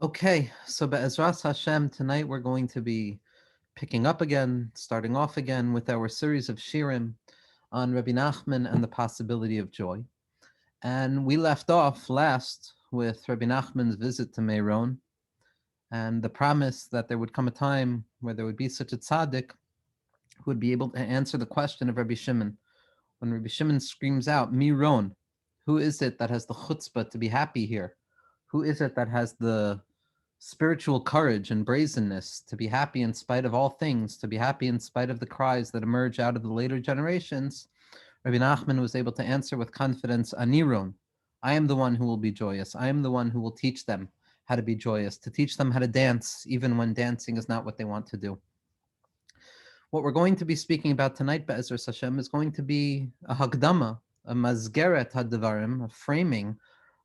Okay, so Be'ezras Hashem, tonight we're going to be picking up again, starting off again with our series of shirim on Rabbi Nachman and the possibility of joy. And we left off last with Rabbi Nachman's visit to Meron and the promise that there would come a time where there would be such a tzaddik who would be able to answer the question of Rabbi Shimon. When Rabbi Shimon screams out, Miron, who is it that has the chutzpah to be happy here? Who is it that has the spiritual courage and brazenness to be happy in spite of all things, to be happy in spite of the cries that emerge out of the later generations? Rabbi Nachman was able to answer with confidence, Aniron, I am the one who will be joyous. I am the one who will teach them how to be joyous, to teach them how to dance, even when dancing is not what they want to do. What we're going to be speaking about tonight, Be'ezer Hashem, is going to be a hagdama, a mazgeret hadvarim, a framing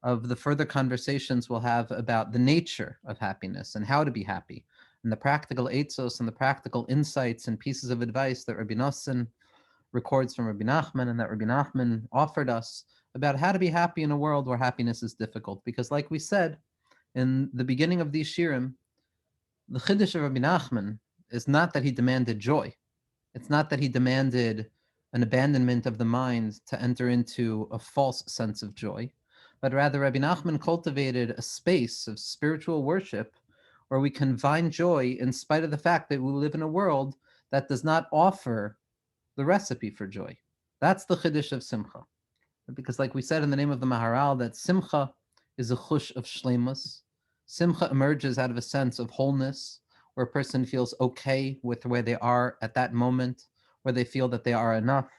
of the further conversations we'll have about the nature of happiness and how to be happy, and the practical eitzos and the practical insights and pieces of advice that Rabbi Nosson records from Rabbi Nachman and that Rabbi Nachman offered us about how to be happy in a world where happiness is difficult. Because like we said in the beginning of these shirim, the chiddush of Rabbi Nachman is not that he demanded joy. It's not that he demanded an abandonment of the mind to enter into a false sense of joy, but rather Rabbi Nachman cultivated a space of spiritual worship where we can find joy in spite of the fact that we live in a world that does not offer the recipe for joy. That's the chiddush of simcha. Because like we said in the name of the Maharal, that simcha is a chush of shleimus. Simcha emerges out of a sense of wholeness, where a person feels okay with where they are at that moment, where they feel that they are enough.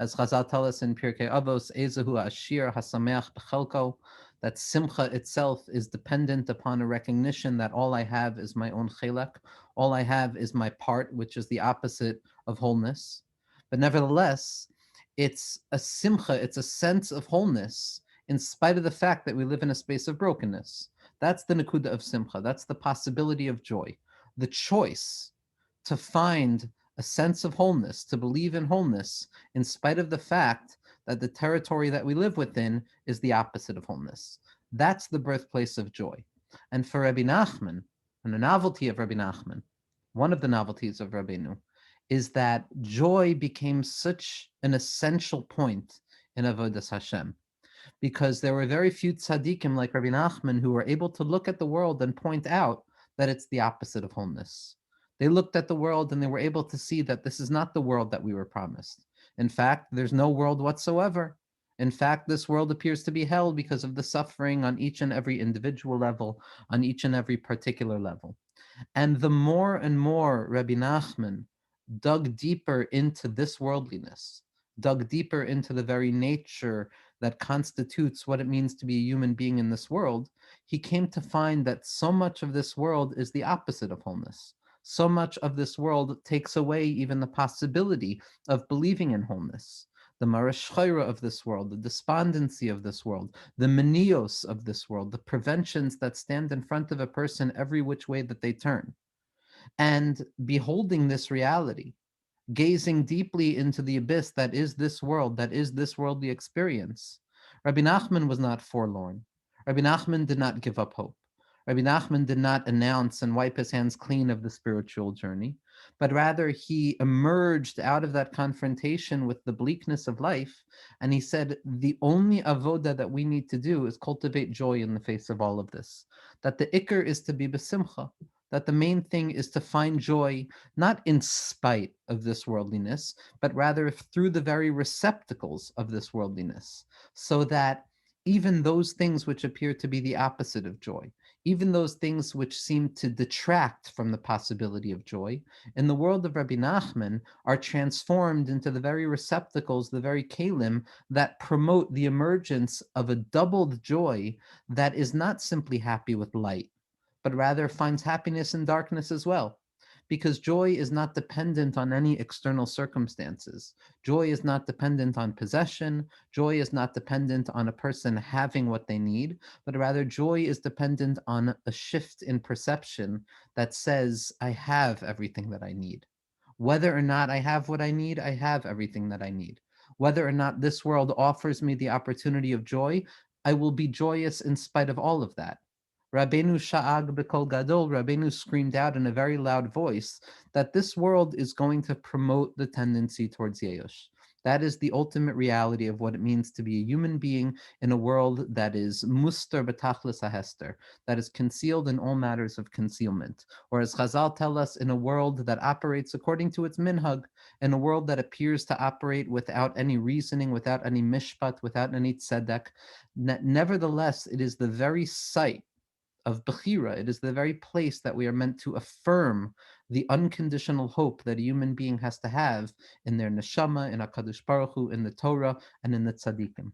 As Chazal tell us in Pirkei Avos, Ezehu Ashir Hasameach Bechelko, that simcha itself is dependent upon a recognition that all I have is my own chelek, all I have is my part, which is the opposite of wholeness. But nevertheless, it's a simcha, it's a sense of wholeness, in spite of the fact that we live in a space of brokenness. That's the nakuda of simcha, that's the possibility of joy. The choice to find a sense of wholeness, to believe in wholeness, in spite of the fact that the territory that we live within is the opposite of wholeness. That's the birthplace of joy. And for Rabbi Nachman, and the novelty of Rabbi Nachman, one of the novelties of Rabbeinu, is that joy became such an essential point in Avodas Hashem, because there were very few tzaddikim like Rabbi Nachman who were able to look at the world and point out that it's the opposite of wholeness. They looked at the world and they were able to see that this is not the world that we were promised. In fact, there's no world whatsoever. In fact, this world appears to be hell because of the suffering on each and every individual level, on each and every particular level. And the more and more Rabbi Nachman dug deeper into this worldliness, dug deeper into the very nature that constitutes what it means to be a human being in this world, he came to find that so much of this world is the opposite of wholeness. So much of this world takes away even the possibility of believing in wholeness. The marashchayra of this world, the despondency of this world, the menios of this world, the preventions that stand in front of a person every which way that they turn. And beholding this reality, gazing deeply into the abyss that is this world, that is this worldly experience, Rabbi Nachman was not forlorn. Rabbi Nachman did not give up hope. Rabbi Nachman did not announce and wipe his hands clean of the spiritual journey, but rather he emerged out of that confrontation with the bleakness of life, and he said, the only avoda that we need to do is cultivate joy in the face of all of this. That the ikr is to be besimcha, that the main thing is to find joy, not in spite of this worldliness, but rather through the very receptacles of this worldliness, so that even those things which appear to be the opposite of joy, even those things which seem to detract from the possibility of joy, in the world of Rabbi Nachman, are transformed into the very receptacles, the very kalim, that promote the emergence of a doubled joy that is not simply happy with light, but rather finds happiness in darkness as well. Because joy is not dependent on any external circumstances. Joy is not dependent on possession. Joy is not dependent on a person having what they need, but rather joy is dependent on a shift in perception that says, I have everything that I need. Whether or not I have what I need, I have everything that I need. Whether or not this world offers me the opportunity of joy, I will be joyous in spite of all of that. Rabbeinu Sha'ag B'Kol Gadol, Rabbeinu screamed out in a very loud voice that this world is going to promote the tendency towards Yeush. That is the ultimate reality of what it means to be a human being in a world that is muster b'tachlis hahester, that is concealed in all matters of concealment. Or as Chazal tell us, in a world that operates according to its minhag, in a world that appears to operate without any reasoning, without any mishpat, without any tzedek. Nevertheless, it is the very site of Bechira. It is the very place that we are meant to affirm the unconditional hope that a human being has to have in their neshama, in HaKadosh Baruch Hu, in the Torah, and in the tzaddikim.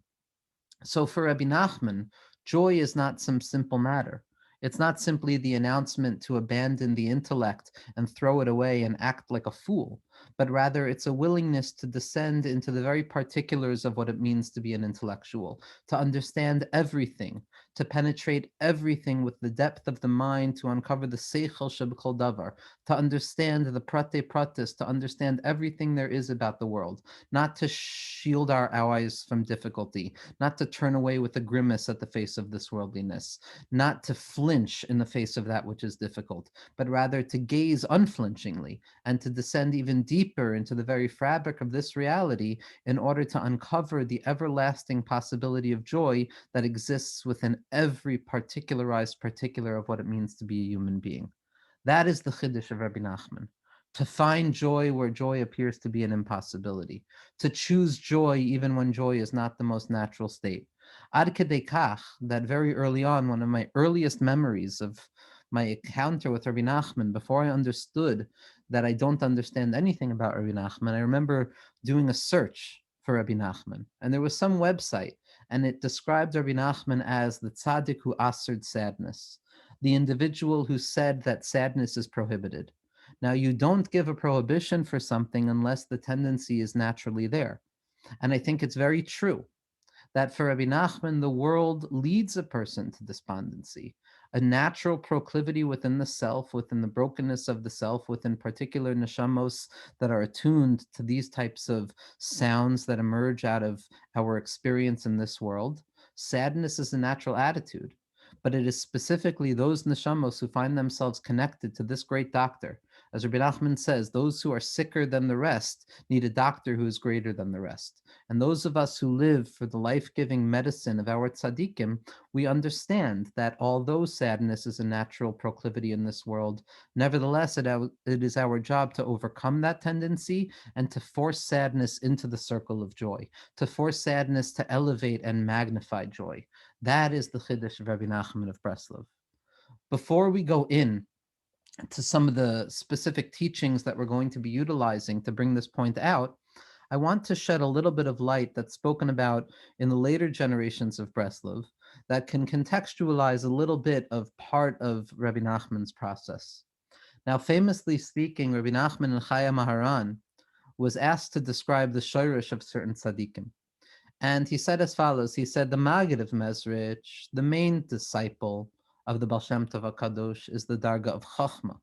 So for Rabbi Nachman, joy is not some simple matter. It's not simply the announcement to abandon the intellect and throw it away and act like a fool, but rather it's a willingness to descend into the very particulars of what it means to be an intellectual, to understand everything, to penetrate everything with the depth of the mind, to uncover the seichel sheb'kol davar, to understand the prate pratis, to understand everything there is about the world, not to shield our eyes from difficulty, not to turn away with a grimace at the face of this worldliness, not to flinch in the face of that which is difficult, but rather to gaze unflinchingly and to descend even deeper into the very fabric of this reality in order to uncover the everlasting possibility of joy that exists within every particularized particular of what it means to be a human being. That is the chiddush of Rabbi Nachman. To find joy where joy appears to be an impossibility. To choose joy even when joy is not the most natural state. Ad kedei kach, that very early on, one of my earliest memories of my encounter with Rabbi Nachman, before I understood that I don't understand anything about Rabbi Nachman, I remember doing a search for Rabbi Nachman. And there was some website, and it described Rabbi Nachman as the tzaddik who assered sadness, the individual who said that sadness is prohibited. Now, you don't give a prohibition for something unless the tendency is naturally there. And I think it's very true that for Rabbi Nachman, the world leads a person to despondency, a natural proclivity within the self, within the brokenness of the self, within particular neshamos that are attuned to these types of sounds that emerge out of our experience in this world. Sadness is a natural attitude, but it is specifically those neshamos who find themselves connected to this great doctor. As Rabbi Nachman says, those who are sicker than the rest need a doctor who is greater than the rest. And those of us who live for the life-giving medicine of our tzaddikim, we understand that although sadness is a natural proclivity in this world, nevertheless, it is our job to overcome that tendency and to force sadness into the circle of joy, to force sadness to elevate and magnify joy. That is the chiddush of Rabbi Nachman of Breslov. Before we go in to some of the specific teachings that we're going to be utilizing to bring this point out, I want to shed a little bit of light that's spoken about in the later generations of Breslov that can contextualize a little bit of part of Rabbi Nachman's process. Now, famously speaking, Rabbi Nachman in Chaya Maharan was asked to describe the shirish of certain tzaddikim. And he said as follows, he said, the Maggid of Mezrich, the main disciple of the Baal Shem Tov HaKadosh, is the Darga of Chachma,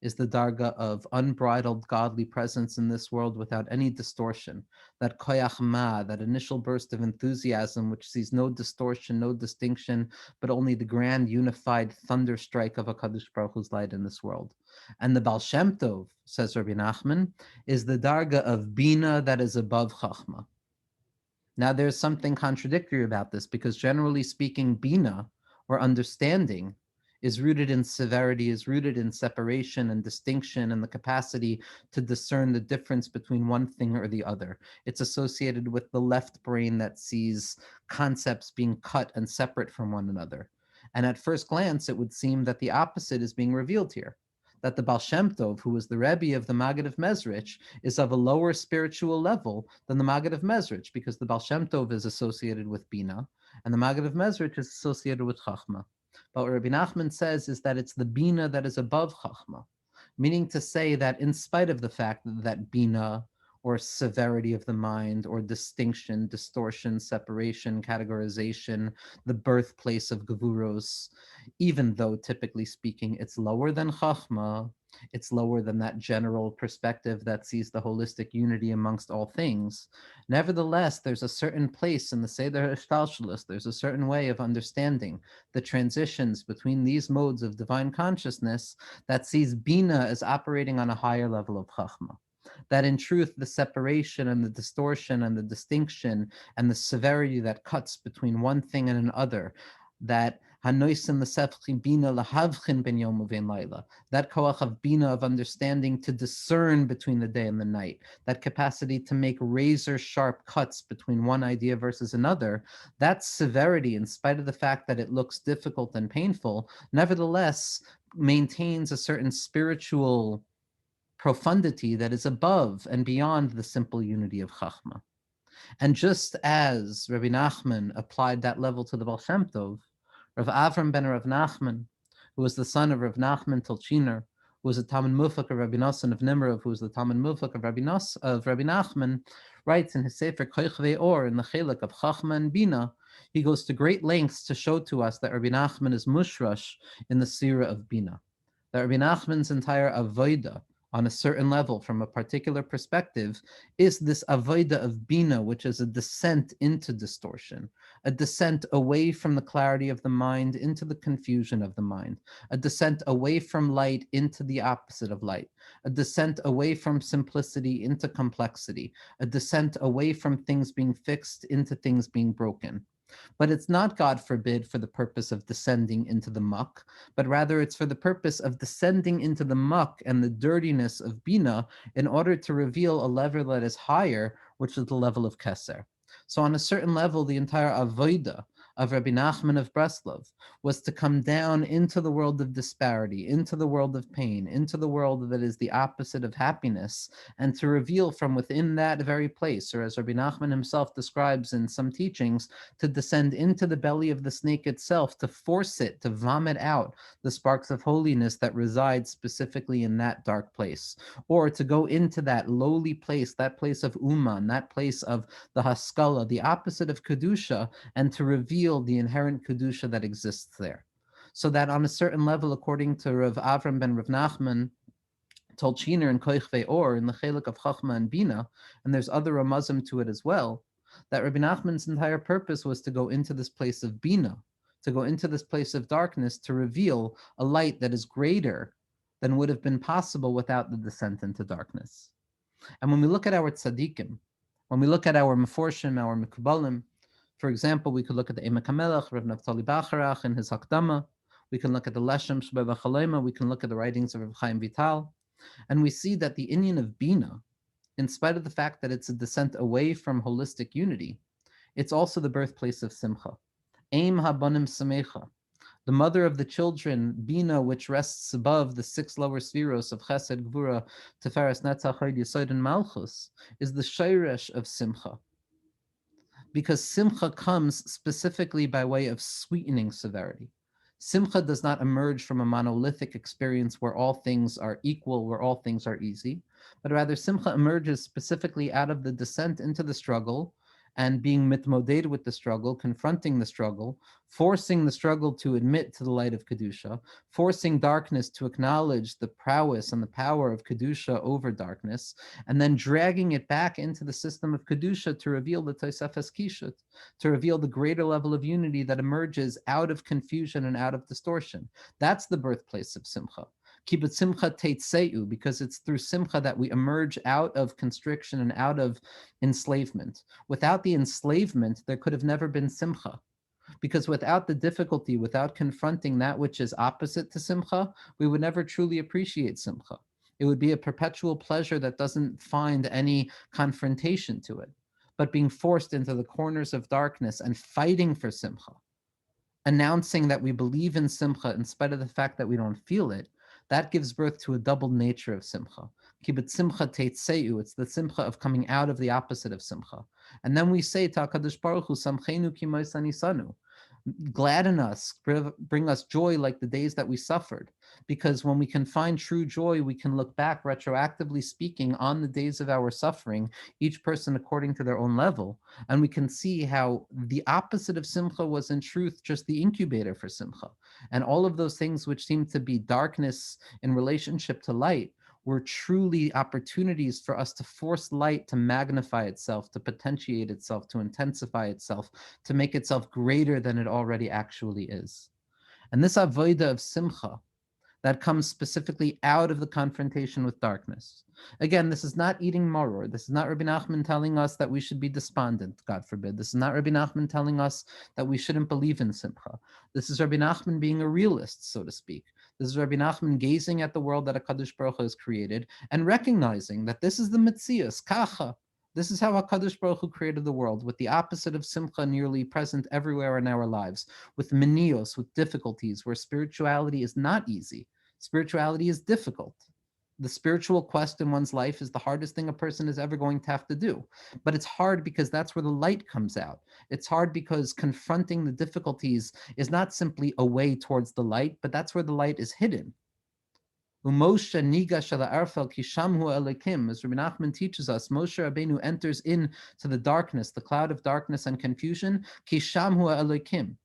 is the Darga of unbridled godly presence in this world without any distortion, that koyach ma, that initial burst of enthusiasm which sees no distortion, no distinction, but only the grand unified thunder strike of HaKadosh Baruch Hu's light in this world. And the Baal Shem Tov, says Rabbi Nachman, is the Darga of Bina that is above Chachma. Now, there's something contradictory about this because generally speaking, Bina, or understanding, is rooted in severity, is rooted in separation and distinction and the capacity to discern the difference between one thing or the other. It's associated with the left brain that sees concepts being cut and separate from one another. And at first glance, it would seem that the opposite is being revealed here. That the Baal Shem Tov, who was the Rebbe of the Maggid of Mezrich, is of a lower spiritual level than the Maggid of Mezrich, because the Baal Shem Tov is associated with Bina, and the Maggid of Mezrich is associated with Chachma. But what Rabbi Nachman says is that it's the Bina that is above Chachma, meaning to say that in spite of the fact that Bina, or severity of the mind, or distinction, distortion, separation, categorization, the birthplace of Gevuros, even though typically speaking it's lower than Chachma, It's lower than that general perspective that sees the holistic unity amongst all things. Nevertheless, there's a certain place in the Seder Hashtalshalos, there's a certain way of understanding the transitions between these modes of divine consciousness that sees Bina as operating on a higher level of Chachma. That in truth, the separation and the distortion and the distinction and the severity that cuts between one thing and another, that hanoisin l'sefchi bina lahavchin ben yom uvein laila, that koach of bina, of understanding to discern between the day and the night, that capacity to make razor sharp cuts between one idea versus another, that severity, in spite of the fact that it looks difficult and painful, nevertheless maintains a certain spiritual profundity that is above and beyond the simple unity of Chachma. And just as Rabbi Nachman applied that level to the Baal Shem Tov, Rav Avram ben Rav Nachman, who was the son of Rav Nachman Tolchiner, who was a Talmud Mufak of Rabbi Nosson of Nimrov, who was the Talmud Mufak of Rabbi Nachman, writes in his Sefer Koich Ve'or, in the Chelik of Chachma and Bina, he goes to great lengths to show to us that Rabbi Nachman is mushrash in the Sira of Bina. That Rabbi Nachman's entire avodah, on a certain level, from a particular perspective, is this avodah of bina, which is a descent into distortion, a descent away from the clarity of the mind into the confusion of the mind, a descent away from light into the opposite of light, a descent away from simplicity into complexity, a descent away from things being fixed into things being broken. But it's not, God forbid, for the purpose of descending into the muck, but rather it's for the purpose of descending into the muck and the dirtiness of Bina in order to reveal a level that is higher, which is the level of Keser. So on a certain level, the entire Avodah of Rabbi Nachman of Breslov was to come down into the world of disparity, into the world of pain, into the world that is the opposite of happiness, and to reveal from within that very place, or as Rabbi Nachman himself describes in some teachings, to descend into the belly of the snake itself, to force it to vomit out the sparks of holiness that reside specifically in that dark place, or to go into that lowly place, that place of Uman, that place of the Haskalah, the opposite of Kedusha, and to reveal the inherent Kedusha that exists there. So that on a certain level, according to Rav Avram ben Rav Nachman, Tolchiner and Koich Ve'or in the Chelik of Chachma and Bina, and there's other Ramazim to it as well, that Rabbi Nachman's entire purpose was to go into this place of Bina, to go into this place of darkness, to reveal a light that is greater than would have been possible without the descent into darkness. And when we look at our tzaddikim, when we look at our meforshim, our mekubalim, for example, we could look at the Emek HaMelech, Rav Naftali Bacharach in his Hakdama. We can look at the Leshem Shebei V'Chalema. We can look at the writings of Rav Chaim Vital. And we see that the inyan of Bina, in spite of the fact that it's a descent away from holistic unity, it's also the birthplace of Simcha. Aim Habanim Samecha, the mother of the children, Bina, which rests above the six lower spheros of Chesed, Gvura, Tiferes, Netzach, Hod, Yesod, and Malchus, is the Shairesh of Simcha. Because Simcha comes specifically by way of sweetening severity. Simcha does not emerge from a monolithic experience where all things are equal, where all things are easy, but rather Simcha emerges specifically out of the descent into the struggle and being mitmoded with the struggle, confronting the struggle, forcing the struggle to admit to the light of Kedusha, forcing darkness to acknowledge the prowess and the power of Kedusha over darkness, and then dragging it back into the system of Kedusha to reveal the Tosefes Kishut, to reveal the greater level of unity that emerges out of confusion and out of distortion. That's the birthplace of Simcha. Kibbutz Simcha Teitzeu, because it's through Simcha that we emerge out of constriction and out of enslavement. Without the enslavement, there could have never been Simcha. Because without the difficulty, without confronting that which is opposite to Simcha, we would never truly appreciate Simcha. It would be a perpetual pleasure that doesn't find any confrontation to it. But being forced into the corners of darkness and fighting for Simcha, announcing that we believe in Simcha in spite of the fact that we don't feel it, that gives birth to a double nature of Simcha. Kibbutz Simcha Teitzeu, it's the Simcha of coming out of the opposite of Simcha. And then we say, Ta HaKadosh Baruch Hu, Samcheinu Ki Moisani Sanu. gladden us, bring us joy like the days that we suffered. Because when we can find true joy, we can look back, retroactively speaking, on the days of our suffering, each person according to their own level, and we can see how the opposite of simcha was in truth just the incubator for simcha. And all of those things which seem to be darkness in relationship to light were truly opportunities for us to force light to magnify itself, to potentiate itself, to intensify itself, to make itself greater than it already actually is. And this avodah of simcha that comes specifically out of the confrontation with darkness. Again, this is not eating maror. This is not Rabbi Nachman telling us that we should be despondent, God forbid. This is not Rabbi Nachman telling us that we shouldn't believe in simcha. This is Rabbi Nachman being a realist, so to speak. This is Rabbi Nachman gazing at the world that HaKadosh Baruch Hu has created and recognizing that this is the Metzias, kacha. This is how HaKadosh Baruch Hu created the world, with the opposite of simcha nearly present everywhere in our lives, with menios, with difficulties, where spirituality is not easy. Spirituality is difficult. The spiritual quest in one's life is the hardest thing a person is ever going to have to do. But it's hard because that's where the light comes out. It's hard because confronting the difficulties is not simply a way towards the light, but that's where the light is hidden. Moshe nigash ala arfel kishamhu elikim, as Rabbi Nachman teaches us, Moshe Rabbeinu enters into the darkness, the cloud of darkness and confusion, kishamhu elikim.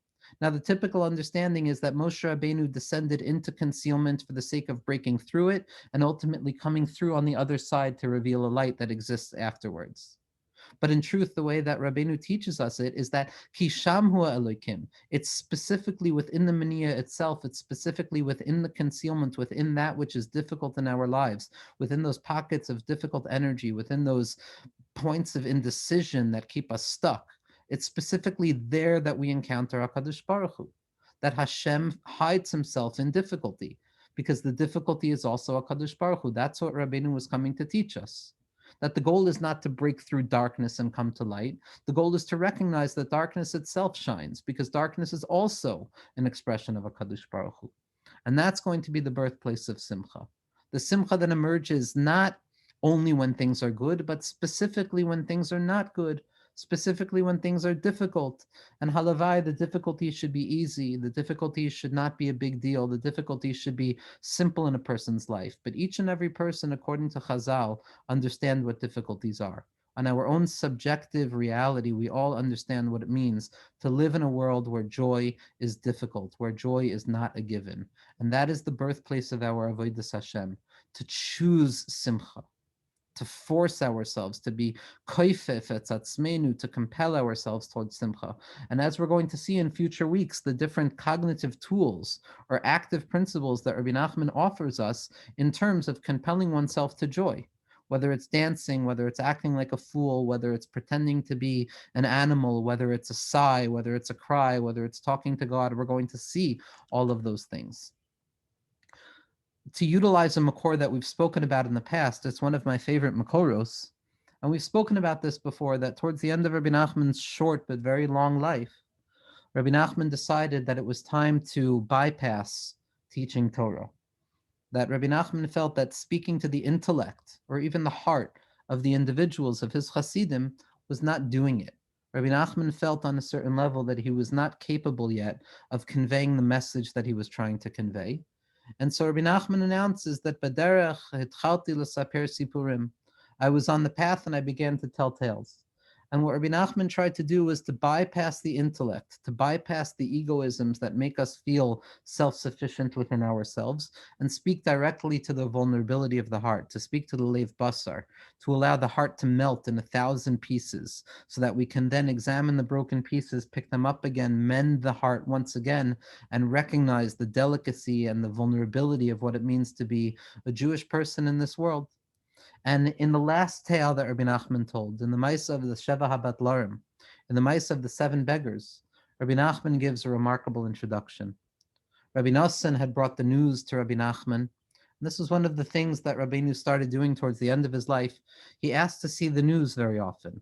Now, the typical understanding is that Moshe Rabbeinu descended into concealment for the sake of breaking through it and ultimately coming through on the other side to reveal a light that exists afterwards. But in truth, the way that Rabbeinu teaches us it is that Kisham hua Elokim. It's specifically within the Mania itself. It's specifically within the concealment, within that which is difficult in our lives, within those pockets of difficult energy, within those points of indecision that keep us stuck. It's specifically there that we encounter HaKadosh Baruch Hu, that Hashem hides himself in difficulty, because the difficulty is also HaKadosh Baruch Hu. That's what Rabbeinu was coming to teach us. That the goal is not to break through darkness and come to light. The goal is to recognize that darkness itself shines, because darkness is also an expression of HaKadosh Baruch Hu. And that's going to be the birthplace of Simcha. The Simcha that emerges not only when things are good, but specifically when things are not good, specifically when things are difficult. And halavai, the difficulties should be easy. The difficulties should not be a big deal. The difficulties should be simple in a person's life. But each and every person, according to Chazal, understand what difficulties are. On our own subjective reality, we all understand what it means to live in a world where joy is difficult, where joy is not a given. And that is the birthplace of our Avodas Hashem, to choose simcha, to force ourselves, to be koifef etzatzmenu, to compel ourselves towards simcha. And as we're going to see in future weeks, the different cognitive tools or active principles that Rabbi Nachman offers us in terms of compelling oneself to joy. Whether it's dancing, whether it's acting like a fool, whether it's pretending to be an animal, whether it's a sigh, whether it's a cry, whether it's talking to God, we're going to see all of those things. To utilize a makor that we've spoken about in the past, it's one of my favorite makoros. And we've spoken about this before, that towards the end of Rabbi Nachman's short but very long life, Rabbi Nachman decided that it was time to bypass teaching Torah. That Rabbi Nachman felt that speaking to the intellect or even the heart of the individuals of his Hasidim was not doing it. Rabbi Nachman felt on a certain level that he was not capable yet of conveying the message that he was trying to convey. And so Rabbi Nachman announces that Baderech hitchalti l'saper sipurim. I was on the path and I began to tell tales. And what Rabbi Nachman tried to do was to bypass the intellect, to bypass the egoisms that make us feel self-sufficient within ourselves, and speak directly to the vulnerability of the heart, to speak to the leiv basar, to allow the heart to melt in 1,000 pieces, so that we can then examine the broken pieces, pick them up again, mend the heart once again, and recognize the delicacy and the vulnerability of what it means to be a Jewish person in this world. And in the last tale that Rabbi Nachman told, in the Maisa of the Sheva HaBatlarim, in the Maisa of the 7 beggars, Rabbi Nachman gives a remarkable introduction. Rabbi Nosson had brought the news to Rabbi Nachman. And this was one of the things that Rabbeinu started doing towards the end of his life. He asked to see the news very often.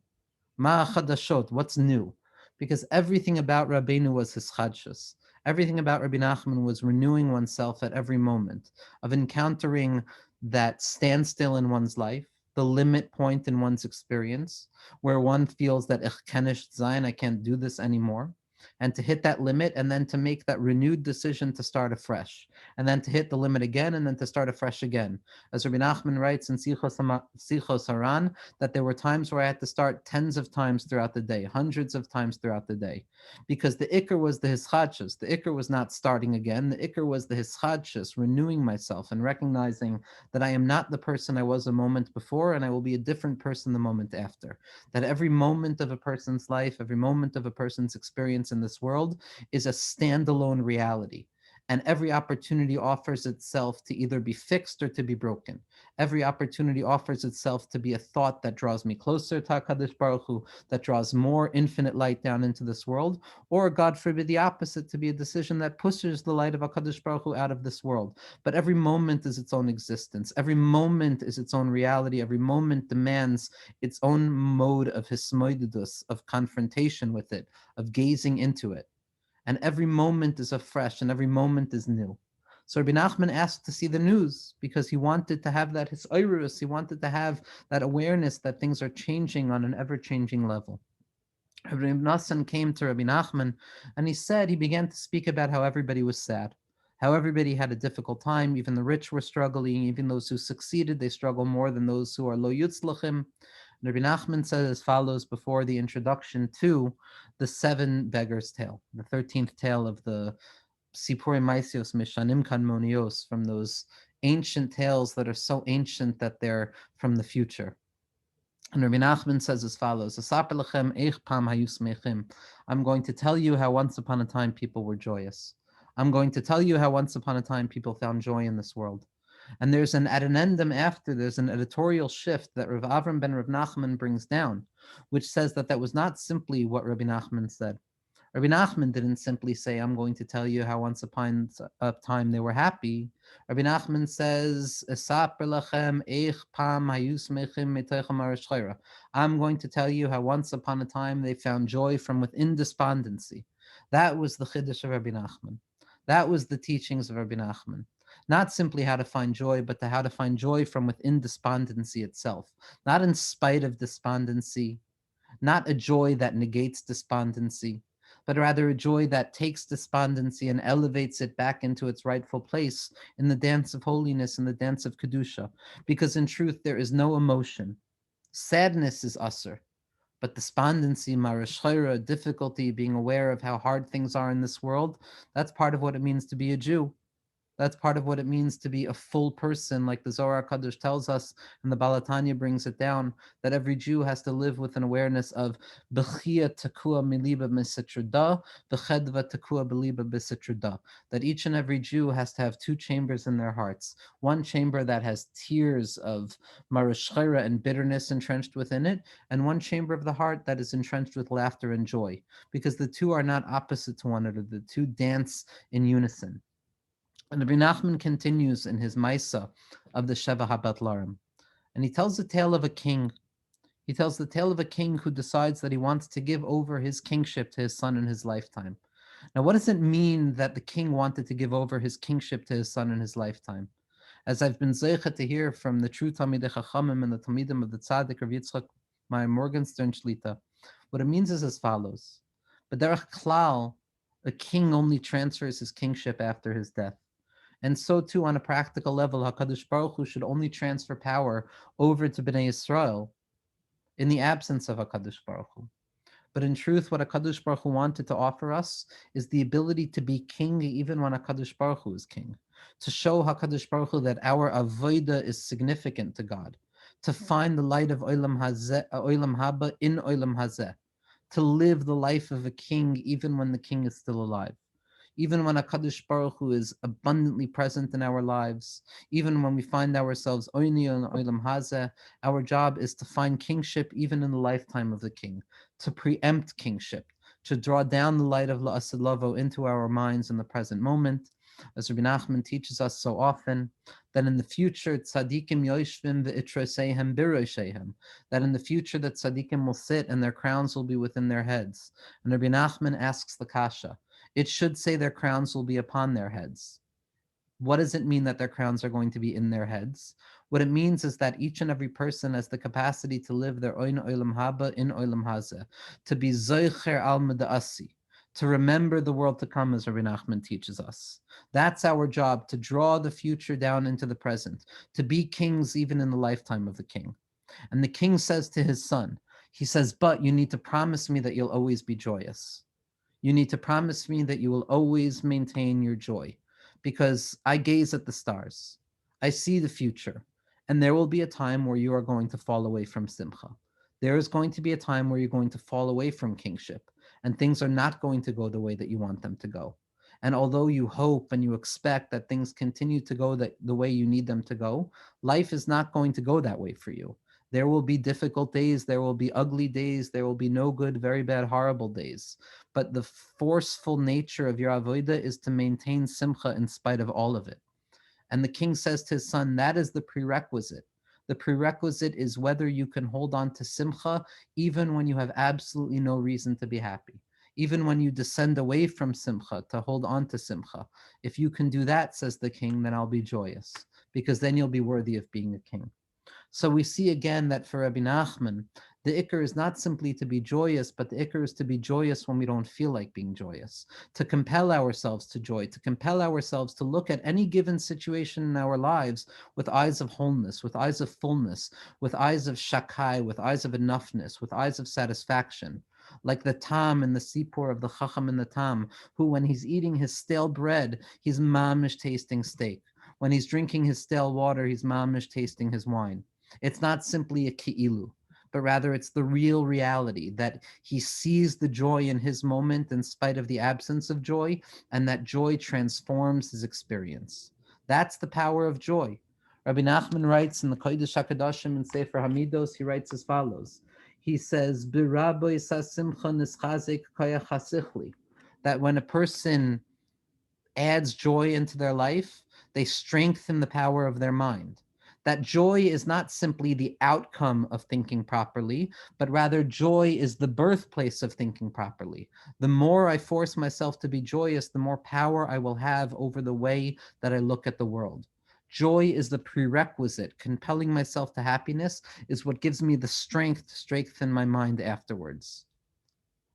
Ma chadashot, what's new? Because everything about Rabbeinu was his chadshus. Everything about Rabbi Nachman was renewing oneself at every moment, of encountering that standstill in one's life, the limit point in one's experience, where one feels that ich kenish zayin, I can't do this anymore. and to hit that limit, and then to make that renewed decision to start afresh, and then to hit the limit again, and then to start afresh again. As Rabbi Nachman writes in Sichos Haran, that there were times where I had to start tens of times throughout the day, hundreds of times throughout the day, because the ikr was the hischadshus. The ikr was not starting again. The ikr was the hischadshus, renewing myself and recognizing that I am not the person I was a moment before, and I will be a different person the moment after. That every moment of a person's life, every moment of a person's experience in this world is a standalone reality. And every opportunity offers itself to either be fixed or to be broken. Every opportunity offers itself to be a thought that draws me closer to HaKadosh Baruch Hu, that draws more infinite light down into this world, or God forbid the opposite, to be a decision that pushes the light of HaKadosh Baruch Hu out of this world. But every moment is its own existence. Every moment is its own reality. Every moment demands its own mode of hismoidus, of confrontation with it, of gazing into it. And every moment is afresh, and every moment is new. So Rabbi Nachman asked to see the news because he wanted to have that hisayrus, he wanted to have that awareness that things are changing on an ever-changing level. Rabbi Nassan came to Rabbi Nachman, and he began to speak about how everybody was sad, how everybody had a difficult time. Even the rich were struggling. Even those who succeeded, they struggle more than those who are lo yutzlachim. Rabbi Nachman says as follows before the introduction to the seven beggars' tale, the 13th tale of the Sipurei Maisios Mishanim Kanmonios, from those ancient tales that are so ancient that they're from the future. And Rabbi Nachman says as follows: I'm going to tell you how once upon a time people were joyous. I'm going to tell you how once upon a time people found joy in this world. And there's an addendum after, there's an editorial shift that Rav Avram ben Rav Nachman brings down, which says that that was not simply what Rabbi Nachman said. Rabbi Nachman didn't simply say, I'm going to tell you how once upon a time they were happy. Rabbi Nachman says, I'm going to tell you how once upon a time they found joy from within despondency. That was the Chiddush of Rabbi Nachman. That was the teachings of Rabbi Nachman. Not simply how to find joy, but how to find joy from within despondency itself. Not in spite of despondency, not a joy that negates despondency, but rather a joy that takes despondency and elevates it back into its rightful place in the dance of holiness, in the dance of Kedusha. Because in truth, there is no emotion. Sadness is usher, but despondency, marashchira, difficulty, being aware of how hard things are in this world, that's part of what it means to be a Jew. That's part of what it means to be a full person, like the Zohar Kadosh tells us, and the Balatanya brings it down, that every Jew has to live with an awareness of Bechia Takua Miliba Misitruda, Bechedva Takua Beliba Bisitruda, that each and every Jew has to have two chambers in their hearts. One chamber that has tears of marashchira and bitterness entrenched within it, and one chamber of the heart that is entrenched with laughter and joy, because the two are not opposite to one another. The two dance in unison. And Rabbi Nachman continues in his Maisa of the Sheva HaBatlarim, and he tells the tale of a king. He tells the tale of a king who decides that he wants to give over his kingship to his son in his lifetime. Now, what does it mean that the king wanted to give over his kingship to his son in his lifetime? As I've been zeicha to hear from the true Talmidei Chachamim and the Talmidim of the Tzaddik Rav Yitzchak Meir Morgenstern Shlita, what it means is as follows: B'derech Klal, a king only transfers his kingship after his death. And so too, on a practical level, HaKadosh Baruch Hu should only transfer power over to Bnei Yisrael in the absence of HaKadosh Baruch Hu. But in truth, what HaKadosh Baruch Hu wanted to offer us is the ability to be king even when HaKadosh Baruch Hu is king. To show HaKadosh Baruch Hu that our avodah is significant to God. To find the light of Olam Haba in Olam Hazeh. To live the life of a king even when the king is still alive. Even when HaKadosh Baruch Hu is abundantly present in our lives, even when we find ourselves Oyni on Olam Hazeh, our job is to find kingship even in the lifetime of the king, to preempt kingship, to draw down the light of La'asad Lavo into our minds in the present moment. As Rabbi Nachman teaches us so often, that in the future, tzadikim yoshvim ve'itroseihem biroseihem, that in the future that tzadikim will sit and their crowns will be within their heads. And Rabbi Nachman asks the kasha, it should say their crowns will be upon their heads. What does it mean that their crowns are going to be in their heads? What it means is that each and every person has the capacity to live their own olam haba in olam hazeh, to be zoicher al meda'asi, to remember the world to come, as Rabbi Nachman teaches us. That's our job, to draw the future down into the present, to be kings even in the lifetime of the king. And the king says to his son, he says, but you need to promise me that you'll always be joyous. You need to promise me that you will always maintain your joy, because I gaze at the stars. I see the future, and there will be a time where you are going to fall away from simcha. There is going to be a time where you're going to fall away from kingship, and things are not going to go the way that you want them to go. And although you hope and you expect that things continue to go the way you need them to go, life is not going to go that way for you. There will be difficult days, there will be ugly days, there will be no good, very bad, horrible days. But the forceful nature of your avodah is to maintain simcha in spite of all of it. And the king says to his son, that is the prerequisite. The prerequisite is whether you can hold on to simcha even when you have absolutely no reason to be happy. Even when you descend away from simcha, to hold on to simcha. If you can do that, says the king, then I'll be joyous, because then you'll be worthy of being a king. So we see again that for Rabbi Nachman, the ikr is not simply to be joyous, but the ikr is to be joyous when we don't feel like being joyous, to compel ourselves to joy, to compel ourselves to look at any given situation in our lives with eyes of wholeness, with eyes of fullness, with eyes of shakai, with eyes of enoughness, with eyes of satisfaction. Like the Tam in the Sipur of the Chacham and the Tam, who when he's eating his stale bread, he's mamish tasting steak. When he's drinking his stale water, he's mamish tasting his wine. It's not simply a ki'ilu, but rather it's the real reality that he sees the joy in his moment in spite of the absence of joy, and that joy transforms his experience. That's the power of joy. Rabbi Nachman writes in the Kodesh HaKadoshim in Sefer Hamidos, he writes as follows. He says, "B'raboy sasimcha nischazik koyach hasichli," that when a person adds joy into their life, they strengthen the power of their mind. That joy is not simply the outcome of thinking properly, but rather joy is the birthplace of thinking properly. The more I force myself to be joyous, the more power I will have over the way that I look at the world. Joy is the prerequisite. Compelling myself to happiness is what gives me the strength to strengthen my mind afterwards.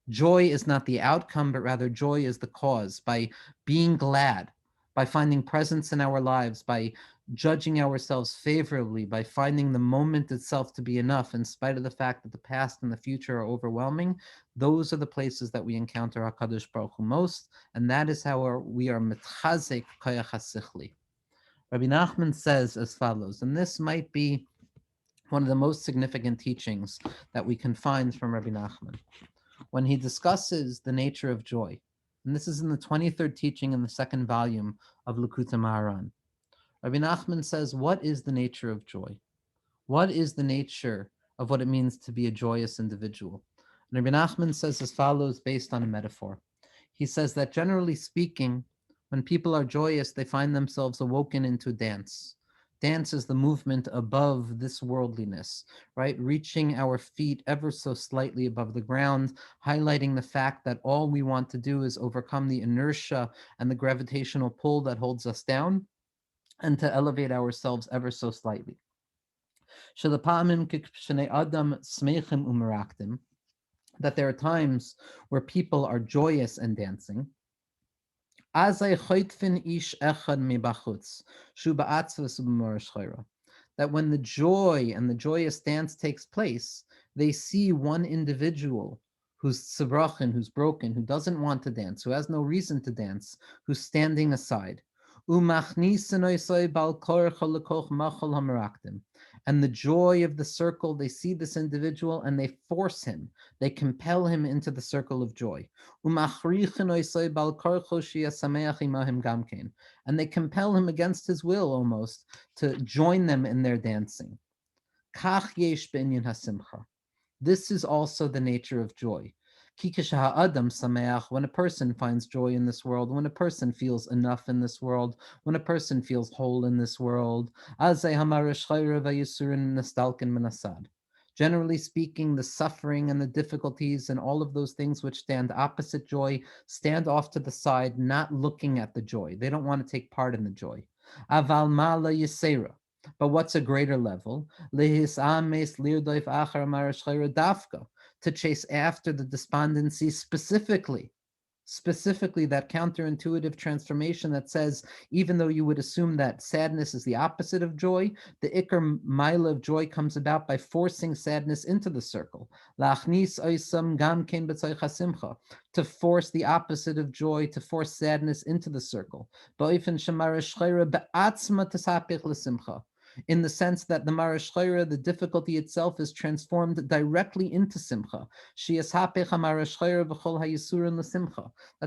Joy is not the outcome, but rather joy is the cause. By being glad, by finding presence in our lives, by judging ourselves favorably, by finding the moment itself to be enough, in spite of the fact that the past and the future are overwhelming, those are the places that we encounter HaKadosh Baruch Hu most, and that is how we are mitchazik koyach hasichli. Rabbi Nachman says as follows, and this might be one of the most significant teachings that we can find from Rabbi Nachman when he discusses the nature of joy. And this is in the 23rd teaching in the second volume of Likutei Maharan. Rabbi Nachman says, what is the nature of joy? What is the nature of what it means to be a joyous individual? And Rabbi Nachman says as follows, based on a metaphor. He says that generally speaking, when people are joyous, they find themselves awoken into dance. Dance is the movement above this worldliness, right? Reaching our feet ever so slightly above the ground, highlighting the fact that all we want to do is overcome the inertia and the gravitational pull that holds us down, and to elevate ourselves ever so slightly. That there are times where people are joyous and dancing, that when the joy and the joyous dance takes place, they see one individual who's tzebrachin, who's broken, who doesn't want to dance, who has no reason to dance, who's standing aside. And the joy of the circle, they see this individual and they force him, they compel him into the circle of joy. And they compel him against his will almost to join them in their dancing. This is also the nature of joy. When a person finds joy in this world, when a person feels enough in this world, when a person feels whole in this world, generally speaking, the suffering and the difficulties and all of those things which stand opposite joy stand off to the side, not looking at the joy. They don't want to take part in the joy. Aval mala yisera. But what's a greater level? To chase after the despondency specifically. specifically that counterintuitive transformation that says, even though you would assume that sadness is the opposite of joy, the ikar mila of joy comes about by forcing sadness into the circle. Lachnis oisam gam kein b'tzaycha simcha, to force the opposite of joy, to force sadness into the circle. Ba'ofen shemara shchayra be'atzma tesapich l'simcha, in the sense that the Marash Chayra, the difficulty itself, is transformed directly into Simcha. That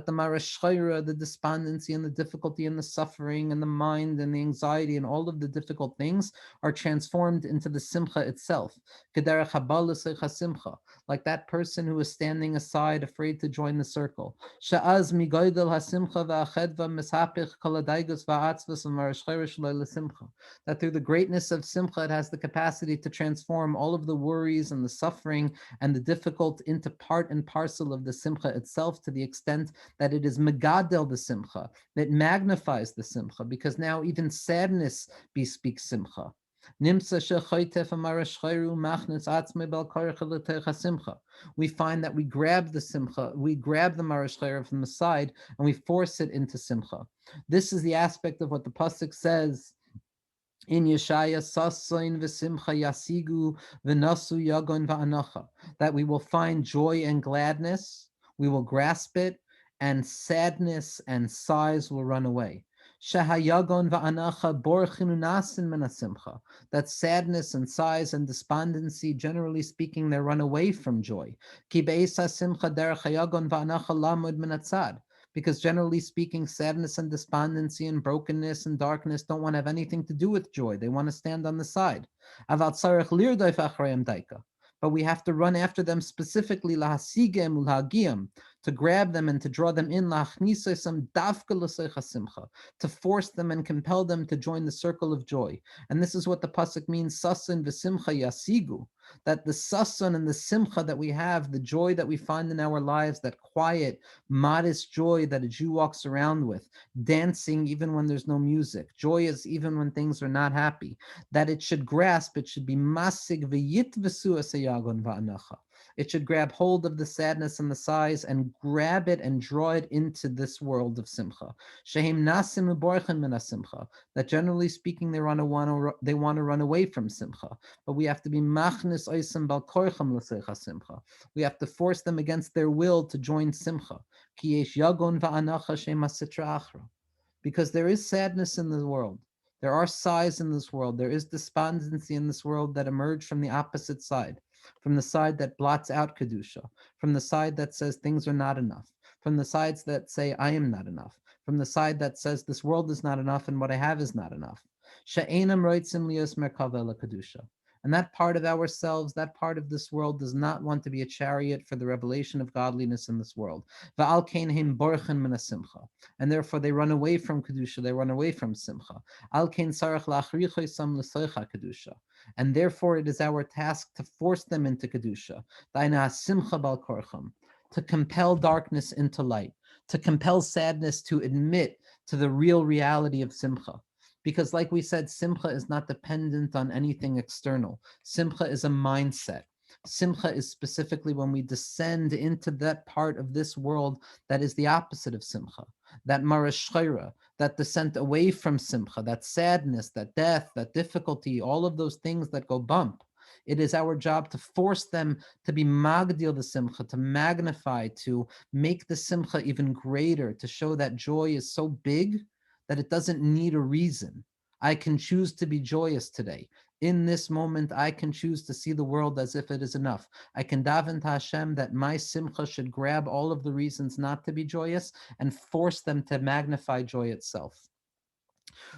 the Marash Chayra, the despondency and the difficulty and the suffering and the mind and the anxiety and all of the difficult things are transformed into the Simcha itself. Like that person who is standing aside, afraid to join the circle. That through the greatness of Simcha, it has the capacity to transform all of the worries and the suffering and the difficult into part and parcel of the Simcha itself, to the extent that it is Megadel the Simcha, that magnifies the Simcha, because now even sadness bespeaks Simcha. We find that we grab the Simcha, we grab the Marash Chayra from the side, and we force it into Simcha. This is the aspect of what the Pasuk says in Yeshaya, Sasoin v'simcha yasigu v'nasu yagon va'anacha, that we will find joy and gladness, we will grasp it, and sadness and sighs will run away. Shahayagon va'anacha borchinu nasin menasimcha, that sadness and sighs and despondency, generally speaking, they run away from joy. Ki be'esa simcha derech hayagon va'anacha lamud menatzad, because generally speaking, sadness and despondency and brokenness and darkness don't want to have anything to do with joy. They want to stand on the side. But we have to run after them specifically, to grab them and to draw them in, to force them and compel them to join the circle of joy. And this is what the pasuk means, sasin v'simcha yasigu, that the sasan and the simcha that we have, the joy that we find in our lives, that quiet, modest joy that a Jew walks around with, dancing even when there's no music, joyous even when things are not happy, that it should grasp, it should be masig v'yitvesu asayagon va'anacha. It should grab hold of the sadness and the sighs and grab it and draw it into this world of simcha. Shehim nasim uborchen min simcha, that generally speaking they want to run away from simcha, but we have to be machnis oisem bal korchem l'seicha simcha. We have to force them against their will to join simcha. Ki yesh yagon va'anacha shema sitra achra, because there is sadness in the world. There are sighs in this world. There is despondency in this world that emerge from the opposite side, from the side that blots out Kedusha, from the side that says things are not enough, from the sides that say I am not enough, from the side that says this world is not enough and what I have is not enough. She'enam roitzim lios merkava la Kedusha. And that part of ourselves, that part of this world, does not want to be a chariot for the revelation of godliness in this world. Va'al keinhim borchen min simcha, and therefore they run away from kedusha, they run away from simcha. Al kein sarach la'achrichoisam l'soicha kedusha, and therefore it is our task to force them into kedusha. Daina simcha bal korcham, to compel darkness into light, to compel sadness to admit to the real reality of simcha. Because like we said, simcha is not dependent on anything external. Simcha is a mindset. Simcha is specifically when we descend into that part of this world that is the opposite of simcha, that marash chayra, that descent away from simcha, that sadness, that death, that difficulty, all of those things that go bump. It is our job to force them to be magdil the simcha, to magnify, to make the simcha even greater, to show that joy is so big that it doesn't need a reason. I can choose to be joyous today. In this moment, I can choose to see the world as if it is enough. I can daven to Hashem that my simcha should grab all of the reasons not to be joyous and force them to magnify joy itself.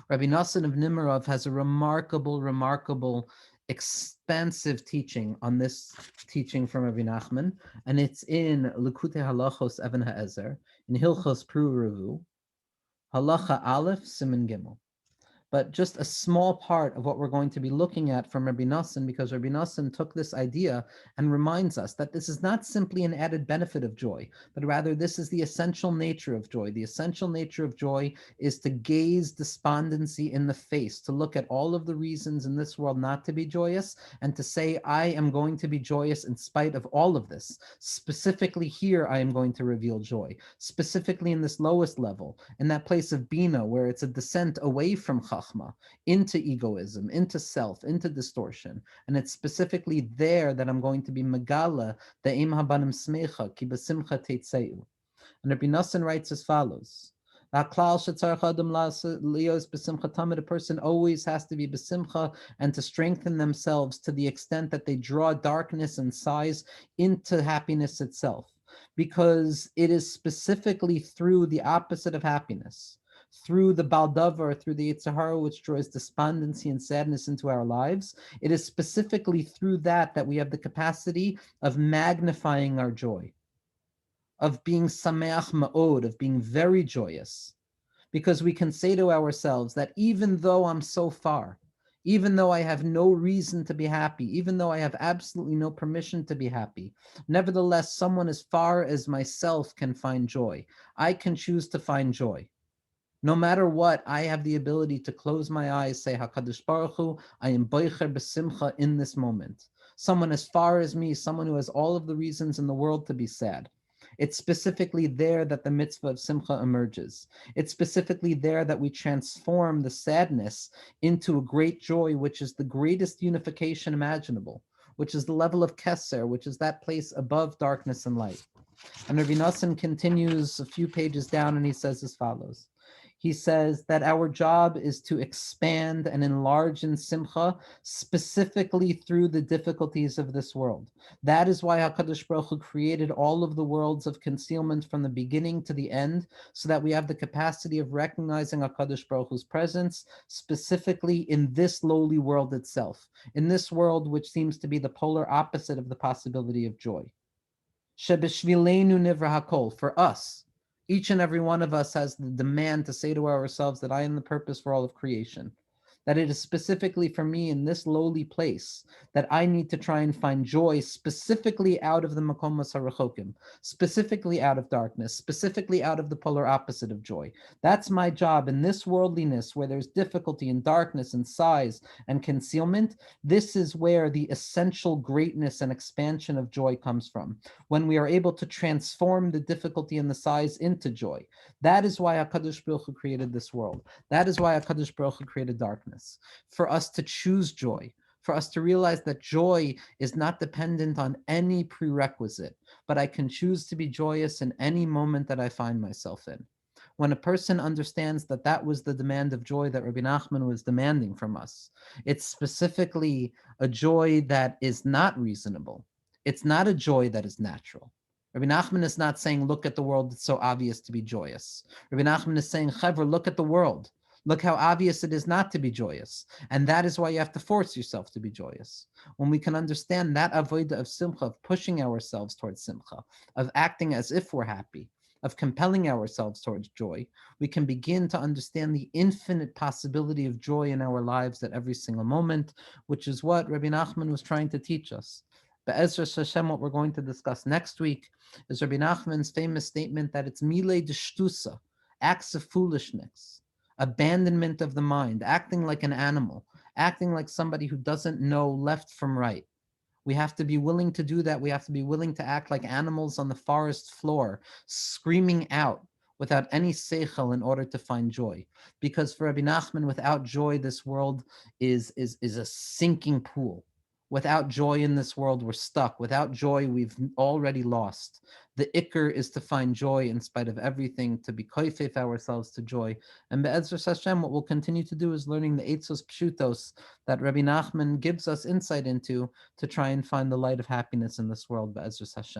Rabbi Nassan of Nimirov has a remarkable, expansive teaching on this teaching from Rabbi Nachman, and it's in Likutei Halachos Even HaEzer, in Hilchos Pru Revu, Halacha Aleph, Siman Gimel. but just a small part of what we're going to be looking at from Rabbi Nassim, because Rabbi Nassim took this idea and reminds us that this is not simply an added benefit of joy, but rather this is the essential nature of joy. The essential nature of joy is to gaze despondency in the face, to look at all of the reasons in this world not to be joyous, and to say, I am going to be joyous in spite of all of this. Specifically here, I am going to reveal joy. Specifically in this lowest level, in that place of Bina, where it's a descent away from Chachma, into egoism, into self, into distortion. And it's specifically there that I'm going to be Megala, the Im Habanim Smecha, Ki Besimcha Teitzeu. And Rabbi Nassan writes as follows. A person always has to be besimcha and to strengthen themselves to the extent that they draw darkness and size into happiness itself. Because it is specifically through the opposite of happiness, through the baldavar, through the Yitzhahara, which draws despondency and sadness into our lives, it is specifically through that that we have the capacity of magnifying our joy, of being sameach ma'od, of being very joyous, because we can say to ourselves that even though I'm so far, even though I have no reason to be happy, even though I have absolutely no permission to be happy, nevertheless, someone as far as myself can find joy. I can choose to find joy. No matter what, I have the ability to close my eyes, say, HaKadosh Baruch Hu, I am boicher b'simcha in this moment. Someone as far as me, someone who has all of the reasons in the world to be sad. It's specifically there that the mitzvah of simcha emerges. It's specifically there that we transform the sadness into a great joy, which is the greatest unification imaginable, which is the level of keser, which is that place above darkness and light. And Rabbi Nassim continues a few pages down and he says as follows. He says that our job is to expand and enlarge in simcha, specifically through the difficulties of this world. That is why HaKadosh Baruch Hu created all of the worlds of concealment from the beginning to the end, so that we have the capacity of recognizing HaKadosh Baruch Hu's presence, specifically in this lowly world itself, in this world which seems to be the polar opposite of the possibility of joy. Shebeshvilenu nivra hakol, for us, each and every one of us has the demand to say to ourselves that I am the purpose for all of creation. That it is specifically for me in this lowly place that I need to try and find joy specifically out of the makomos harachokim, specifically out of darkness, specifically out of the polar opposite of joy. That's my job in this worldliness where there's difficulty and darkness and size and concealment. This is where the essential greatness and expansion of joy comes from, when we are able to transform the difficulty and the size into joy. That is why HaKadosh Baruch Hu created this world. That is why HaKadosh Baruch Hu created darkness. For us to choose joy, for us to realize that joy is not dependent on any prerequisite, but I can choose to be joyous in any moment that I find myself in. When a person understands that that was the demand of joy that Rabbi Nachman was demanding from us, it's specifically a joy that is not reasonable. It's not a joy that is natural. Rabbi Nachman is not saying, look at the world, it's so obvious to be joyous. Rabbi Nachman is saying, Chevra, look at the world. Look how obvious it is not to be joyous. And that is why you have to force yourself to be joyous. When we can understand that avodah of simcha, of pushing ourselves towards simcha, of acting as if we're happy, of compelling ourselves towards joy, we can begin to understand the infinite possibility of joy in our lives at every single moment, which is what Rabbi Nachman was trying to teach us. Be'ezras Hashem, what we're going to discuss next week is Rabbi Nachman's famous statement that it's milei de shtusa, acts of foolishness, abandonment of the mind, acting like an animal, acting like somebody who doesn't know left from right. We have to be willing to do that. We have to be willing to act like animals on the forest floor, screaming out without any seichel in order to find joy. Because for Rabbi Nachman, without joy, this world is a sinking pool. Without joy in this world, we're stuck. Without joy, we've already lost. The ikr is to find joy in spite of everything, to be koifef ourselves to joy. And Be'ezras Hashem, what we'll continue to do is learning the Eitzos Pshutos that Rabbi Nachman gives us insight into to try and find the light of happiness in this world. Be'ezras Hashem.